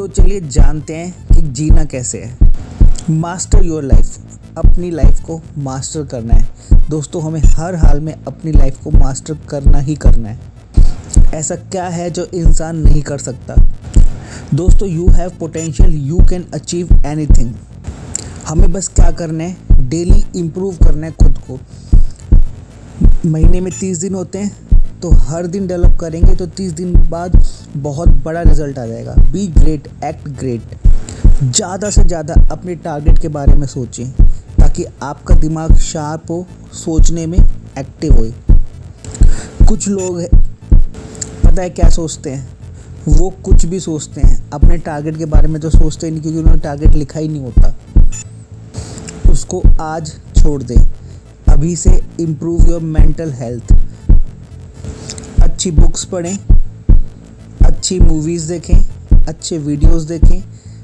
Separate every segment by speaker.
Speaker 1: तो चलिए जानते हैं कि जीना कैसे है। मास्टर योर लाइफ, अपनी लाइफ को मास्टर करना है। दोस्तों, हमें हर हाल में अपनी लाइफ को मास्टर करना ही करना है। ऐसा क्या है जो इंसान नहीं कर सकता? दोस्तों, you have potential, you can achieve anything. हमें बस क्या करना है, डेली इम्प्रूव करना है खुद को। महीने में 30 दिन होते हैं, तो हर दिन डेवलप करेंगे तो 30 दिन बाद बहुत बड़ा रिजल्ट आ जाएगा। Be great, act great. ज़्यादा से ज़्यादा अपने टारगेट के बारे में सोचें ताकि आपका दिमाग शार्प हो, सोचने में एक्टिव हो। कुछ लोग पता है क्या सोचते हैं, वो कुछ भी सोचते हैं, अपने टारगेट के बारे में तो सोचते ही नहीं, क्योंकि उन्होंने टारगेट लिखा ही नहीं होता। उसको आज छोड़ दें। अभी से इम्प्रूव योर मेंटल हेल्थ। अच्छी बुक्स पढ़ें, अच्छी मूवीज़ देखें, अच्छे वीडियोस देखें,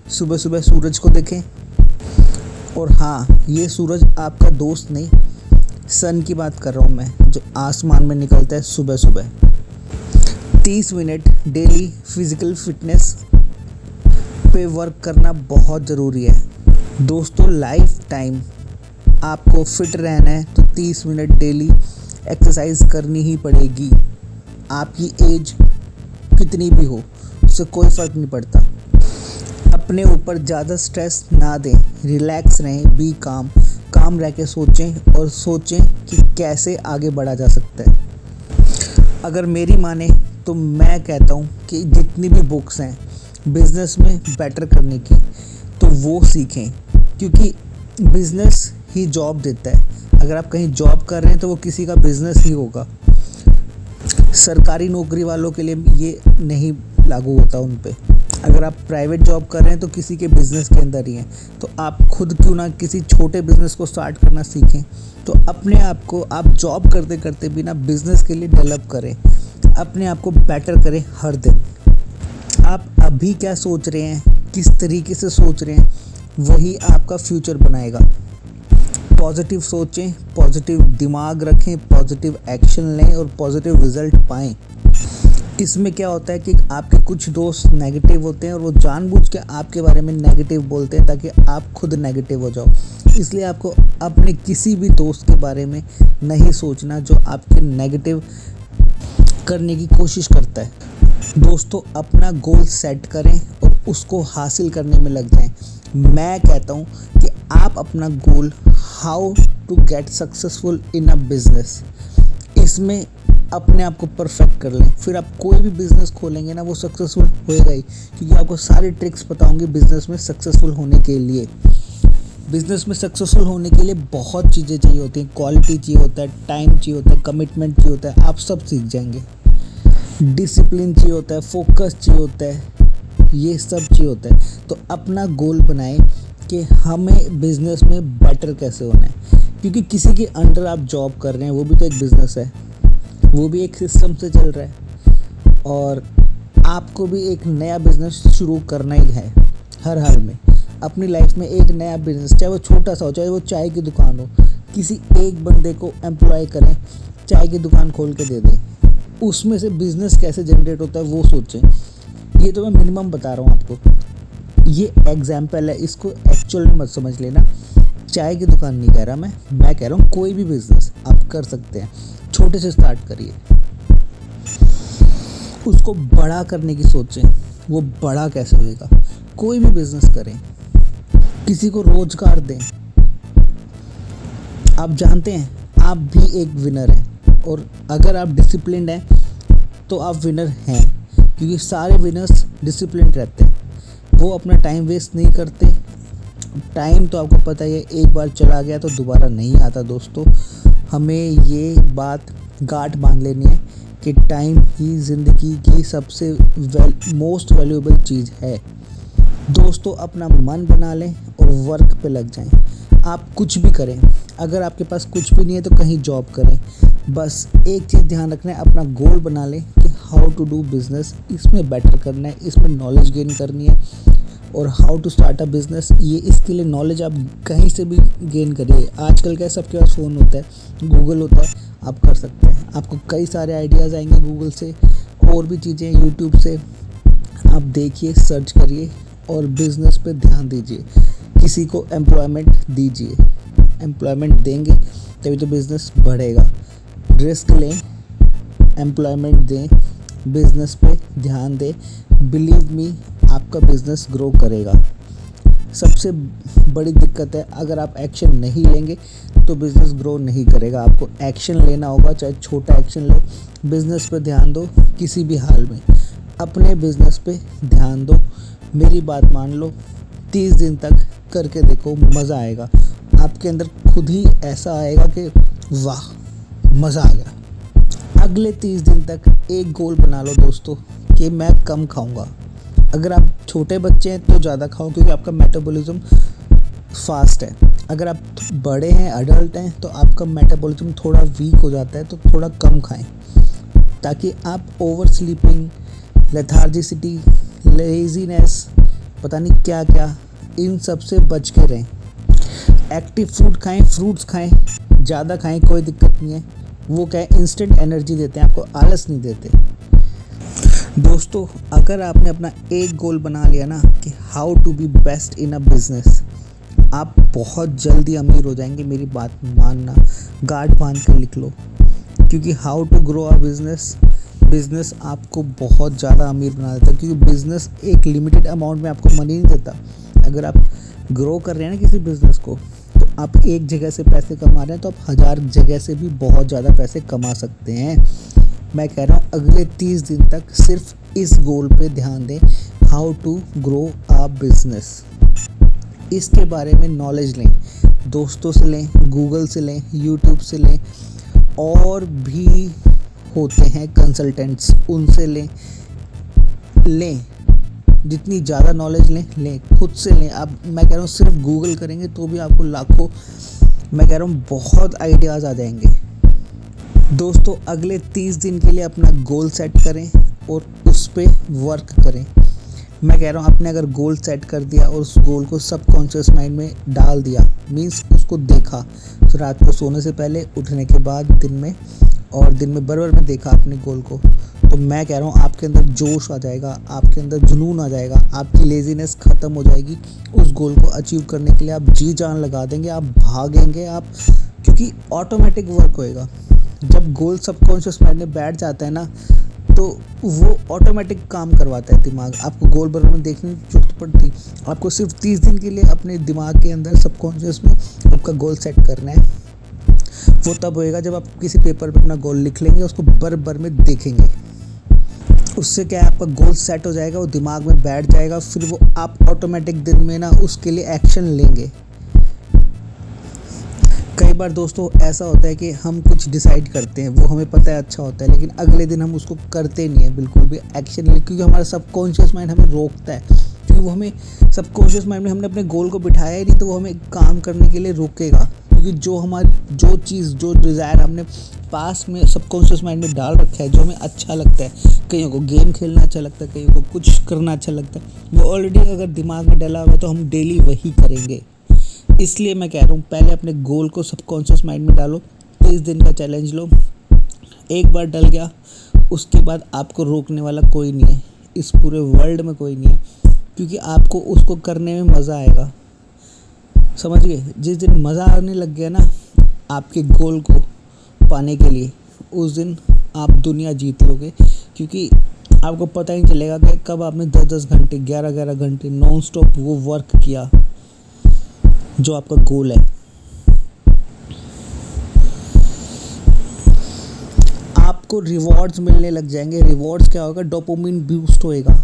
Speaker 1: सुबह सुबह सूरज को देखें। और हाँ, ये सूरज आपका दोस्त नहीं, सन की बात कर रहा हूँ मैं, जो आसमान में निकलता है सुबह सुबह। 30 मिनट डेली फिज़िकल फिटनेस पे वर्क करना बहुत ज़रूरी है। दोस्तों, लाइफ टाइम आपको फिट रहना है तो 30 मिनट डेली एक्सरसाइज करनी ही पड़ेगी। आपकी एज कितनी भी हो, उससे कोई फ़र्क नहीं पड़ता। अपने ऊपर ज़्यादा स्ट्रेस ना दें, रिलैक्स रहें, बी काम रह के सोचें और सोचें कि कैसे आगे बढ़ा जा सकता है। अगर मेरी माने तो मैं कहता हूँ कि जितनी भी बुक्स हैं बिज़नेस में बेटर करने की, तो वो सीखें, क्योंकि बिज़नेस ही जॉब देता है। अगर आप कहीं जॉब कर रहे हैं तो वो किसी का बिज़नेस ही होगा। सरकारी नौकरी वालों के लिए ये नहीं लागू होता उन पे। अगर आप प्राइवेट जॉब कर रहे हैं तो किसी के बिज़नेस के अंदर ही हैं, तो आप खुद क्यों ना किसी छोटे बिज़नेस को स्टार्ट करना सीखें। तो अपने आप को आप जॉब करते करते भी ना बिज़नेस के लिए डेवलप करें, अपने आप को बेटर करें हर दिन। आप अभी क्या सोच रहे हैं, किस तरीके से सोच रहे हैं, वही आपका फ्यूचर बनाएगा। पॉजिटिव सोचें, पॉजिटिव दिमाग रखें, पॉजिटिव एक्शन लें और पॉजिटिव रिज़ल्ट पाएं। इसमें क्या होता है कि आपके कुछ दोस्त नेगेटिव होते हैं और वो जानबूझ के आपके बारे में नेगेटिव बोलते हैं ताकि आप खुद नेगेटिव हो जाओ। इसलिए आपको अपने किसी भी दोस्त के बारे में नहीं सोचना जो आपके नेगेटिव करने की कोशिश करता है। दोस्तों, अपना गोल सेट करें और उसको हासिल करने में लग जाएं। मैं कहता हूँ कि आप अपना goal how to get successful in a business, इसमें अपने आप को परफेक्ट कर लें। फिर आप कोई भी बिज़नेस खोलेंगे ना, वो सक्सेसफुल होएगा ही, क्योंकि आपको सारी ट्रिक्स पता होंगी बिज़नेस में सक्सेसफुल होने के लिए। बिज़नेस में सक्सेसफुल होने के लिए बहुत चीज़ें चाहिए होती हैं। क्वालिटी चाहिए होता है, टाइम चाहिए होता है, कमिटमेंट चाहिए होता है, आप सब सीख जाएंगे। डिसिप्लिन चाहिए होता है, फोकस चाहिए होता है, ये सब चाहिए होता है। तो अपना गोल बनाएं कि हमें बिज़नेस में बेटर कैसे होना है, क्योंकि किसी के अंडर आप जॉब कर रहे हैं, वो भी तो एक बिज़नेस है, वो भी एक सिस्टम से चल रहा है। और आपको भी एक नया बिज़नेस शुरू करना ही है। हर हाल में अपनी लाइफ में एक नया बिज़नेस, चाहे वो छोटा सा हो, चाहे वो चाय की दुकान हो, किसी एक बंदे को एम्प्लॉय करें, चाय की दुकान खोल के दे दें। उसमें से बिज़नेस कैसे जनरेट होता है वो सोचें। ये तो मैं मिनिमम बता रहा हूँ आपको, ये एग्जाम्पल है, इसको एक्चुअल में मत समझ लेना। चाय की दुकान नहीं कह रहा मैं कह रहा हूँ कोई भी बिज़नेस आप कर सकते हैं। छोटे से स्टार्ट करिए, उसको बड़ा करने की सोचें, वो बड़ा कैसे होएगा। कोई भी बिज़नेस करें, किसी को रोजगार दें। आप जानते हैं आप भी एक विनर हैं, और अगर आप डिसिप्लिन्ड हैं तो आप विनर हैं, क्योंकि सारे विनर्स डिसिप्लिन रहते हैं। वो अपना टाइम वेस्ट नहीं करते। टाइम तो आपको पता ही है, एक बार चला गया तो दोबारा नहीं आता। दोस्तों, हमें ये बात गांठ बांध लेनी है कि टाइम ही ज़िंदगी की सबसे मोस्ट वैल्यूएबल चीज़ है। दोस्तों, अपना मन बना लें और वर्क पे लग जाएं। आप कुछ भी करें, अगर आपके पास कुछ भी नहीं है तो कहीं जॉब करें। बस एक चीज़ ध्यान रखना है, अपना गोल बना लें कि हाउ टू डू बिज़नेस, इसमें बेटर करना है, इसमें नॉलेज गेन करनी है। और how to start a business, ये इसके लिए नॉलेज आप कहीं से भी गेन करिए। आजकल क्या सबके पास फ़ोन होता है, गूगल होता है, आप कर सकते हैं। आपको कई सारे आइडियाज़ आएंगे गूगल से, और भी चीज़ें यूट्यूब से। आप देखिए, सर्च करिए और बिजनेस पे ध्यान दीजिए। किसी को एम्प्लॉयमेंट दीजिए, एम्प्लॉयमेंट देंगे तभी तो बिजनेस बढ़ेगा। रिस्क लें, एम्प्लॉयमेंट दें, बिजनेस पे ध्यान दें। बिलीव मी, आपका बिजनेस ग्रो करेगा। सबसे बड़ी दिक्कत है, अगर आप एक्शन नहीं लेंगे तो बिज़नेस ग्रो नहीं करेगा। आपको एक्शन लेना होगा, चाहे छोटा एक्शन लो। बिज़नेस पे ध्यान दो, किसी भी हाल में अपने बिज़नेस पे ध्यान दो। मेरी बात मान लो, 30 दिन तक करके देखो, मज़ा आएगा। आपके अंदर खुद ही ऐसा आएगा कि वाह, मज़ा आ गया। अगले 30 दिन तक एक गोल बना लो दोस्तों कि मैं कम खाऊंगा। अगर आप छोटे बच्चे हैं तो ज़्यादा खाओ, क्योंकि आपका मेटाबॉलिज्म फास्ट है। अगर आप बड़े हैं, अडल्ट हैं, तो आपका मेटाबॉलिज्म थोड़ा वीक हो जाता है, तो थोड़ा कम खाएं, ताकि आप ओवर स्लीपिंग, लेथार्जिसिटी, लेजीनेस, पता नहीं क्या क्या, इन सब से बच के रहें। एक्टिव फूड खाएं, फ्रूट्स खाएं, ज़्यादा खाएं, कोई दिक्कत नहीं है। वो क्या है, इंस्टेंट एनर्जी देते हैं, आपको आलस नहीं देते। दोस्तों, अगर आपने अपना एक गोल बना लिया ना कि how to be best in a business, आप बहुत जल्दी अमीर हो जाएंगे। मेरी बात मानना, गार्ड बांध कर लिख लो, क्योंकि how to grow a business आपको बहुत ज़्यादा अमीर बना देता है। क्योंकि बिज़नेस एक लिमिटेड अमाउंट में आपको मनी नहीं देता। अगर आप ग्रो कर रहे हैं ना किसी बिज़नेस को, तो आप एक जगह से पैसे कमा रहे हैं, तो आप 1000 जगह से भी बहुत ज़्यादा पैसे कमा सकते हैं। मैं कह रहा हूँ, अगले 30 दिन तक सिर्फ इस गोल पे ध्यान दें, how to grow a business. इसके बारे में नॉलेज लें, दोस्तों से लें, गूगल से लें, यूट्यूब से लें, और भी होते हैं कंसल्टेंट्स, उनसे लें। जितनी ज़्यादा नॉलेज लें, खुद से लें। आप, मैं कह रहा हूँ, सिर्फ गूगल करेंगे तो भी आपको लाखों, मैं कह रहा हूँ, बहुत आइडियाज़ आ जाएंगे। दोस्तों, अगले 30 दिन के लिए अपना गोल सेट करें और उस पे वर्क करें। मैं कह रहा हूँ, आपने अगर गोल सेट कर दिया और उस गोल को सबकॉन्शियस माइंड में डाल दिया, मीन्स उसको देखा, तो रात को सोने से पहले, उठने के बाद, दिन में, और दिन में बराबर में देखा अपने गोल को, तो मैं कह रहा हूँ आपके अंदर जोश आ जाएगा, आपके अंदर जुनून आ जाएगा, आपकी लेजीनेस ख़त्म हो जाएगी। उस गोल को अचीव करने के लिए आप जी जान लगा देंगे, आप भागेंगे, आप, क्योंकि ऑटोमेटिक वर्क होएगा। जब गोल सबकॉन्शियस माइंड में बैठ जाता है ना, तो वो ऑटोमेटिक काम करवाता है दिमाग। आपको गोल बराबर में देखने की जरूरत पड़ती। आपको सिर्फ 30 दिन के लिए अपने दिमाग के अंदर सबकॉन्शियस में आपका गोल सेट करना है। वो तब होएगा जब आप किसी पेपर पे अपना गोल लिख लेंगे, उसको बराबर में देखेंगे। उससे क्या है, आपका गोल सेट हो जाएगा, वो दिमाग में बैठ जाएगा, फिर वो आप ऑटोमेटिक दिन में ना उसके लिए एक्शन लेंगे। कई बार दोस्तों ऐसा होता है कि हम कुछ डिसाइड करते हैं, वो हमें पता है अच्छा होता है, लेकिन अगले दिन हम उसको करते नहीं है, बिल्कुल भी एक्शन नहीं, क्योंकि हमारा सबकॉन्शियस माइंड हमें रोकता है। क्योंकि वो हमें, सबकॉन्शियस माइंड में हमने अपने गोल को बिठाया ही नहीं, तो वो हमें काम करने के लिए रोकेगा। क्योंकि जो चीज़, जो डिज़ायर हमने पास में सबकॉन्शियस माइंड में डाल रखा है, जो हमें अच्छा लगता है, कईयों को गेम खेलना अच्छा लगता है, कईयों को कुछ करना अच्छा लगता है, वो ऑलरेडी अगर दिमाग में डला हुआ है, तो हम डेली वही करेंगे। इसलिए मैं कह रहा हूँ, पहले अपने गोल को सबकॉन्शियस माइंड में डालो, 30 दिन का चैलेंज लो। एक बार डल गया, उसके बाद आपको रोकने वाला कोई नहीं है, इस पूरे वर्ल्ड में कोई नहीं है, क्योंकि आपको उसको करने में मज़ा आएगा। समझ गए? जिस दिन मज़ा आने लग गया ना आपके गोल को पाने के लिए, उस दिन आप दुनिया जीत लोगे। क्योंकि आपको पता ही नहीं चलेगा कि कब आपने 10-10 घंटे, 11-11 घंटे नॉन स्टॉप वो वर्क किया जो आपका गोल है। आपको रिवॉर्ड्स मिलने लग जाएंगे। रिवॉर्ड्स क्या होगा? डोपामिन बूस्ट होएगा।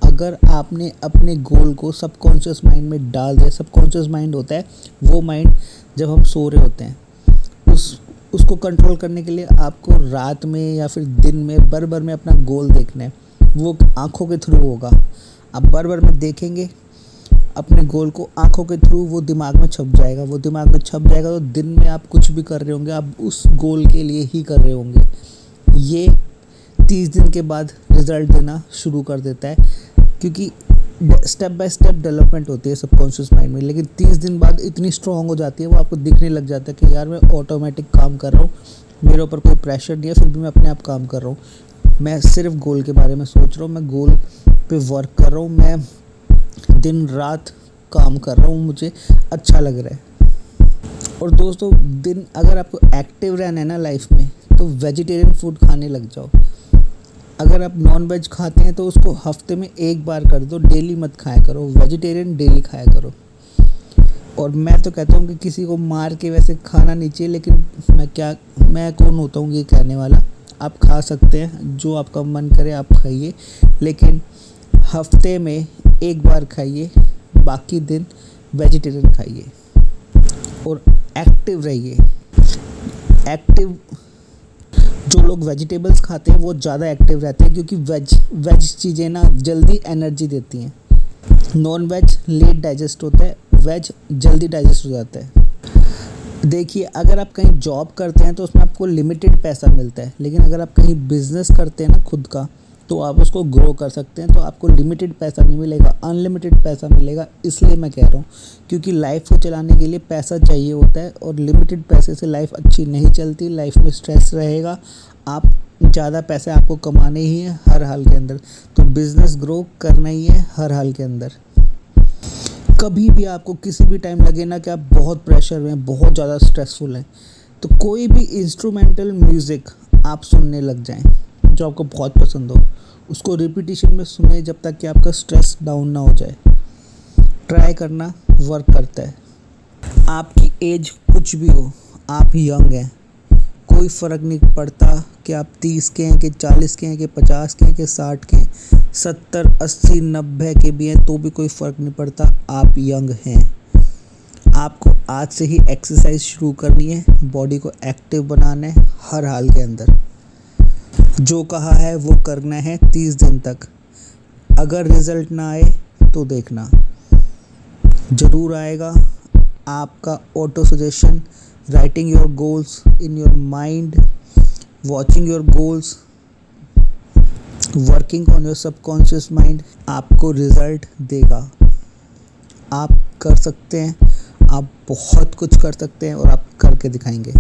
Speaker 1: अगर आपने अपने गोल को सबकॉन्शियस माइंड में डाल दिया। सबकॉन्शियस माइंड होता है वो माइंड जब हम सो रहे होते हैं, उसको कंट्रोल करने के लिए आपको रात में या फिर दिन में बराबर में अपना गोल देखना है। वो आँखों के थ्रू होगा। आप बराबर में देखेंगे अपने गोल को आँखों के थ्रू, वो दिमाग में छप जाएगा। वो दिमाग में छप जाएगा तो दिन में आप कुछ भी कर रहे होंगे, आप उस गोल के लिए ही कर रहे होंगे। ये 30 दिन के बाद रिज़ल्ट देना शुरू कर देता है, क्योंकि स्टेप बाय स्टेप डेवलपमेंट होती है सबकॉन्शियस माइंड में। लेकिन 30 दिन बाद इतनी स्ट्रॉन्ग हो जाती है, वो आपको दिखने लग जाता है कि यार मैं ऑटोमेटिक काम कर रहा हूँ, मेरे ऊपर कोई प्रेशर नहीं है, फिर भी मैं अपने आप काम कर रहा हूँ। मैं सिर्फ गोल के बारे में सोच रहा हूँ, मैं गोल पे वर्क कर रहा हूँ, मैं दिन रात काम कर रहा हूँ, मुझे अच्छा लग रहा है। और दोस्तों, दिन अगर आपको एक्टिव रहना है ना लाइफ में, तो वेजिटेरियन फूड खाने लग जाओ। अगर आप नॉन वेज खाते हैं तो उसको हफ्ते में एक बार कर दो, डेली मत खाया करो। वेजिटेरियन डेली खाया करो। और मैं तो कहता हूँ कि किसी को मार के वैसे खाना नहीं चाहिए, लेकिन मैं कौन होता हूँ ये कहने वाला। आप खा सकते हैं, जो आपका मन करे आप खाइए, लेकिन हफ्ते में एक बार खाइए, बाकी दिन वेजिटेरियन खाइए। और एक्टिव रहिए। एक्टिव जो लोग वेजिटेबल्स खाते हैं वो ज़्यादा एक्टिव रहते हैं, क्योंकि वेज चीज़ें ना जल्दी एनर्जी देती हैं। नॉन वेज लेट डाइजेस्ट होता है, वेज जल्दी डाइजेस्ट हो जाता है। देखिए, अगर आप कहीं जॉब करते हैं तो उसमें आपको लिमिटेड पैसा मिलता है, लेकिन अगर आप कहीं बिजनेस करते हैं ना खुद का, तो आप उसको ग्रो कर सकते हैं। तो आपको लिमिटेड पैसा नहीं मिलेगा, अनलिमिटेड पैसा मिलेगा। इसलिए मैं कह रहा हूँ, क्योंकि लाइफ को चलाने के लिए पैसा चाहिए होता है, और लिमिटेड पैसे से लाइफ अच्छी नहीं चलती। लाइफ में स्ट्रेस रहेगा। आप ज़्यादा पैसे आपको कमाने ही है हर हाल के अंदर, तो बिज़नेस ग्रो करना ही है हर हाल के अंदर। कभी भी आपको किसी भी टाइम लगे ना कि आप बहुत प्रेशर में, बहुत ज़्यादा स्ट्रेसफुल हैं, तो कोई भी इंस्ट्रूमेंटल म्यूज़िक आप सुनने लग जाएं जो आपको बहुत पसंद हो। उसको रिपीटिशन में सुने जब तक कि आपका स्ट्रेस डाउन ना हो जाए। ट्राई करना वर्क करता है। आपकी एज कुछ भी हो, आप यंग हैं, कोई फ़र्क नहीं पड़ता कि आप 30 के हैं, कि 40 के हैं, कि 50 के हैं, कि 60 के हैं, 70, 80, 90 के भी हैं, तो भी कोई फ़र्क नहीं पड़ता। आप यंग हैं। आपको आज से ही एक्सरसाइज शुरू करनी है, बॉडी को एक्टिव बनाना है हर हाल के अंदर। जो कहा है वो करना है 30 दिन तक। अगर रिज़ल्ट ना आए तो देखना, ज़रूर आएगा। आपका auto suggestion, writing your goals in your mind, watching your goals, working on your subconscious mind आपको रिज़ल्ट देगा। आप कर सकते हैं, आप बहुत कुछ कर सकते हैं, और आप करके दिखाएंगे।